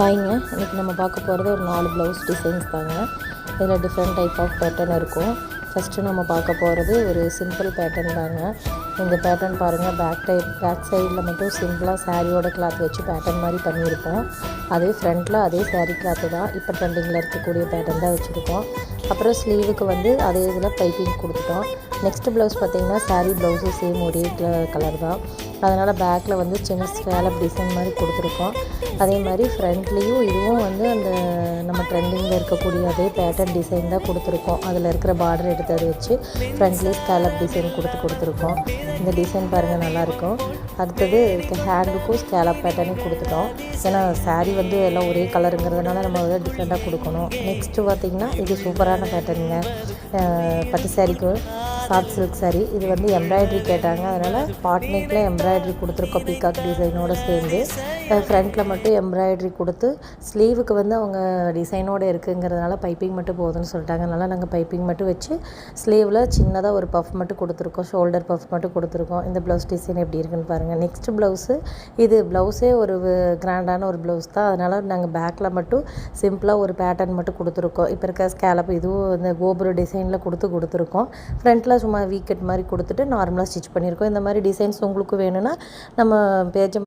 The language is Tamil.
ஹாய்ங்க. இன்றைக்கி நம்ம பார்க்க போகிறது ஒரு 4 ப்ளவுஸ் டிசைன்ஸ் தாங்க. இதில் டிஃப்ரெண்ட் டைப் ஆஃப் பேட்டர்ன் இருக்கும். ஃபஸ்ட்டு நம்ம பார்க்க போகிறது ஒரு சிம்பிள் பேட்டர்ன் தாங்க. இந்த பேட்டர்ன் பாருங்கள், பேக் சைடில் மட்டும் சிம்பிளாக சாரியோட கிளாத் வச்சு பேட்டர்ன் மாதிரி பண்ணியிருப்போம். அதே ஃப்ரண்ட்டில் அதே சாரீ கிளாத்து தான் இப்போ ட்ரெண்டிங்கில் இருக்கக்கூடிய பேட்டர்ன் தான் வச்சுருக்கோம். அப்புறம் ஸ்லீவுக்கு வந்து அதே இதில் பைப்பிங் கொடுத்துட்டோம். நெக்ஸ்ட்டு ப்ளவுஸ் பார்த்திங்கன்னா சாரீ ப்ளவுஸு சேம் ஒரே கலர் தான். அதனால் பேக்கில் வந்து சின்ன ஸ்கேலப் டிசைன் மாதிரி கொடுத்துருக்கோம். அதே மாதிரி ஃப்ரண்ட்லேயும் இதுவும் வந்து அந்த நம்ம ட்ரெண்டிங்கில் இருக்கக்கூடிய அதே பேட்டர்ன் டிசைன் தான் கொடுத்துருக்கோம். அதில் இருக்கிற பார்டர் எடுத்து அதை வச்சு ஃப்ரண்ட்லேயே ஸ்கேலப் டிசைன் கொடுத்துருக்கோம். இந்த டிசைன் பாருங்கள் நல்லாயிருக்கும். அடுத்தது ஹேண்டுக்கும் ஸ்கேலப் பேட்டர்னே கொடுத்துட்டோம். ஏன்னா சாரீ வந்து எல்லாம் ஒரே கலருங்கிறதுனால நம்ம வந்து டிஃப்ரெண்ட்டாக கொடுக்கணும். நெக்ஸ்ட்டு பார்த்திங்கன்னா இது சூப்பரான பேட்டர்னுங்க. பட்டு சாரீக்கு சாஃப்ட் சில்க் சாரீ. இது வந்து எம்ப்ராய்ட்ரி கேட்டாங்க, அதனால் பாட் நெக்கில் எம்ப்ராய்ட்ரி கொடுத்துருக்கோம் பீகாக் டிசைனோடு சேர்ந்து. ஃப்ரண்ட்டில் மட்டும் எம்ப்ராய்ட்ரி கொடுத்து ஸ்லீவுக்கு வந்து அவங்க டிசைனோடு இருக்குங்கிறதுனால பைப்பிங் மட்டும் போதும்னு சொல்லிட்டாங்க. அதனால் நாங்கள் பைப்பிங் மட்டும் வச்சு ஸ்லீவில் சின்னதாக ஒரு பஃப் மட்டும் கொடுத்துருக்கோம், ஷோல்டர் பஃப் மட்டும் கொடுத்துருக்கோம். இந்த ப்ளவுஸ் டிசைன் எப்படி இருக்குன்னு பாருங்கள். நெக்ஸ்ட்டு ப்ளவுஸு இது ப்ளவுஸே ஒரு கிராண்டான ஒரு ப்ளவுஸ் தான். அதனால் நாங்கள் பேக்கில் மட்டும் சிம்பிளாக ஒரு பேட்டர்ன் மட்டும் கொடுத்துருக்கோம். இப்போ இருக்க ஸ்கேலப் இதுவும் இந்த கோபுர டிசைனில் கொடுத்துருக்கோம். ஃப்ரண்ட்டில் சும்மா வீக்கெட் மாதிரி கொடுத்துட்டு நார்மலாக ஸ்டிச் பண்ணியிருக்கோம். இந்த மாதிரி டிசைன்ஸ் உங்களுக்கு வேணும்னா நம்ம பேஜை